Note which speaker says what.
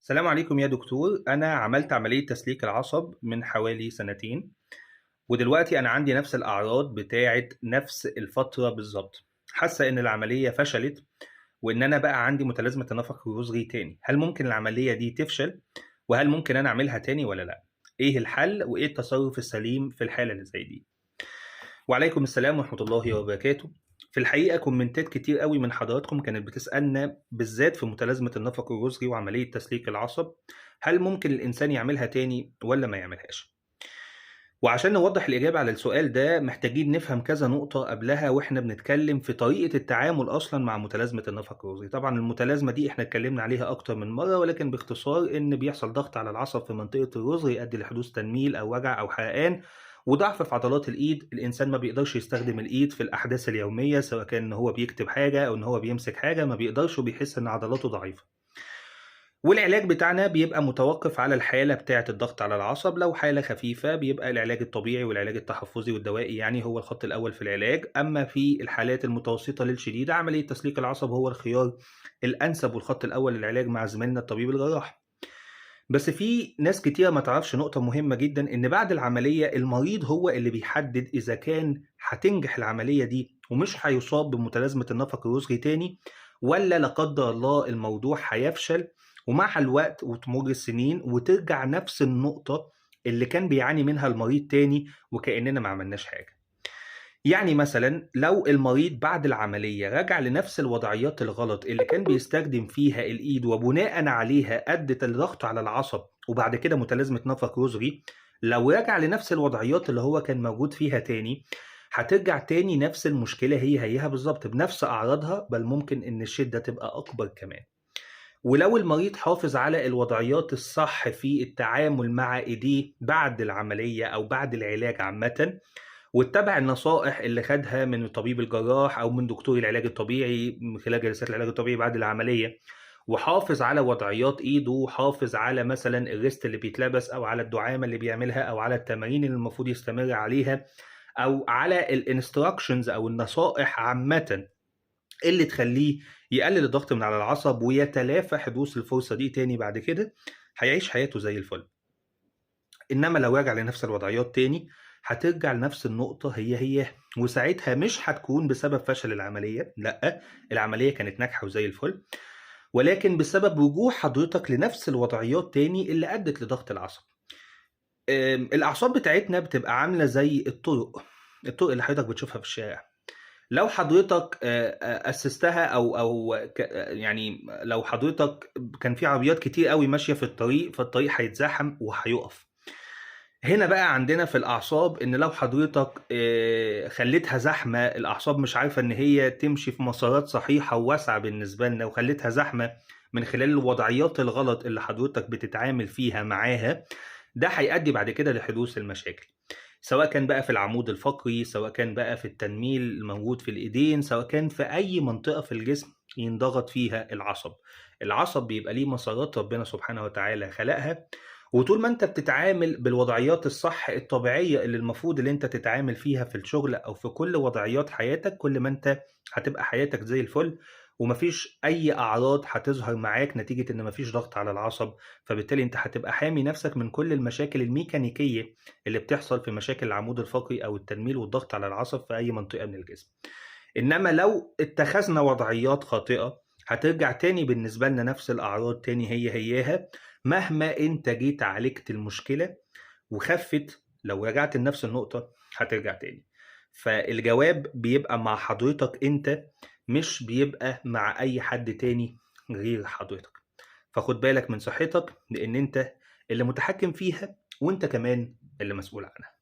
Speaker 1: السلام عليكم يا دكتور، أنا عملت عملية تسليك العصب من حوالي سنتين، ودلوقتي أنا عندي نفس الأعراض بتاعة نفس الفترة بالضبط. حاسة إن العملية فشلت، وإن أنا بقى عندي متلازمة تنفس الرُّزغي تاني. هل ممكن العملية دي تفشل؟ وهل ممكن أنا أعملها تاني والّا لأ؟ إيه الحل وإيه التصرُّف السليم في الحالة اللي زي دي؟ وعليكم السلام ورحمة الله وبركاته. في الحقيقة كومنتات كتير أوي من حضراتكم كانت بتسألنا بالذات في متلازمة النفق الرُّزغي وعملية تسليك العصب، هل ممكن الإنسان يعملها تاني والّا ما يعملهاش؟ وعشان نوضّح الإجابة على السؤال ده محتاجين نفهم كذا نقطة قبلها وإحنا بنتكلم في طريقة التعامل أصلًا مع متلازمة النفق الرُّزغي. طبعًا المتلازمة دي إحنا اتكلمنا عليها أكتر من مرّة، ولكن باختصار إن بيحصل ضغط على العصب في منطقة الرُّزغ يؤدي لحدوث تنميل أو وجع أو حرقان وضعف في عضلات الإيد. الإنسان ما بيقدرش يستخدم الإيد في الأحداث اليومية، سواء كان إن هو بيكتب حاجة أو إن هو بيمسك حاجة، ما بيقدرش وبيحس إن عضلاته ضعيفة. والعلاج بتاعنا بيبقى متوقف على الحالة بتاعة الضغط على العصب. لو حالة خفيفة بيبقى العلاج الطبيعي والعلاج التحفظي والدوائي يعني هو الخط الأول في العلاج. أما في الحالات المتوسطة للشديدة عملية تسليك العصب هو الخيار الأنسب والخط الأول للعلاج مع زميلنا الطبيب الجراح. بس في ناس كتيرة ما تعرفش نقطة مهمة جدًا، إن بعد العملية المريض هو اللي بيحدد إذا كان هتنجح العملية دي ومش هيُصاب بمتلازمة النفق الرُّزغي تاني، والّا لا قدّر الله الموضوع هيفشل ومع الوقت وتمُر السنين وترجع نفس النقطة اللي كان بيعاني منها المريض تاني وكإننا ما عملناش حاجة. يعني مثلًا لو المريض بعد العملية رجع لنفس الوضعيات الغلط اللي كان بيستخدم فيها الإيد وبناءً عليها أدِّت الضغط على العصب وبعد كده متلازمة نفق رُّزغي، لو رجع لنفس الوضعيات اللي هو كان موجود فيها تاني، هترجع تاني نفس المشكلة هيها بالضبط بنفس أعراضها، بل ممكن إن الشدة تبقى أكبر كمان. ولو المريض حافظ على الوضعيات الصح في التعامل مع إيديه بعد العملية أو بعد العلاج عامةً، واتّبع النصائح اللي خدها من الطبيب الجراح أو من دكتور العلاج الطبيعي من خلال جلسات العلاج الطبيعي بعد العملية، وحافظ على وضعيات إيده، وحافظ على مثلًا الريست اللي بيتلبس أو على الدعامة اللي بيعملها أو على التمارين اللي المفروض يستمر عليها، أو على الinstructions أو النصائح عامةً اللي تخلّيه يقلل الضغط من على العصب ويتلافى حدوث الفرصة دي تاني بعد كده، هيعيش حياته زي الفل. إنما لو رجع لنفس الوضعيات تاني، هترجع لنفس النقطة هي، وساعتها مش هتكون بسبب فشل العملية، لأ، العملية كانت ناجحة وزي الفل، ولكن بسبب رجوع حضرتك لنفس الوضعيات تاني اللي أدت لضغط العصب. الأعصاب بتاعتنا بتبقى عاملة زي الطرق اللي حضرتك بتشوفها في الشارع. لو حضرتك أسستها أو يعني لو حضرتك كان في عربيات كتير أوي ماشية في الطريق، فالطريق هيتزحم وهيُقف. هنا بقى عندنا في الأعصاب إن لو حضرتك خلّيتها زحمة، الأعصاب مش عارفة إن هي تمشي في مسارات صحيحة وواسعة بالنسبة لنا، وخلّيتها زحمة من خلال الوضعيات الغلط اللي حضرتك بتتعامل فيها معاها، ده هيؤدي بعد كده لحدوث المشاكل. سواء كان بقى في العمود الفقري، سواء كان بقى في التنميل الموجود في الإيدين، سواء كان في أي منطقة في الجسم ينضغط فيها العصب. العصب بيبقى ليه مسارات ربنا سبحانه وتعالى خلقها، وطول ما أنت بتتعامل بالوضعيات الصح الطبيعية اللي المفروض اللي أنت تتعامل فيها في الشغل أو في كل وضعيات حياتك، كل ما أنت هتبقى حياتك زي الفل، وما فيش أي أعراض هتظهر معاك نتيجة إن ما فيش ضغط على العصب. فبالتالي أنت هتبقى حامي نفسك من كل المشاكل الميكانيكية اللي بتحصل في مشاكل العمود الفقري أو التنميل والضغط على العصب في أي منطقة من الجسم. إنما لو اتخذنا وضعيات خاطئة، هترجع تاني بالنسبة لنا نفس الأعراض تاني هياها، مهما أنت جيت عالجت المشكلة وخفِّت، لو رجعت لنفس النقطة هترجع تاني. فالجواب بيبقى مع حضرتك أنت، مش بيبقى مع أي حد تاني غير حضرتك. فخُد بالك من صحتك، لإن أنت اللي متحكم فيها وأنت كمان اللي مسؤول عنها.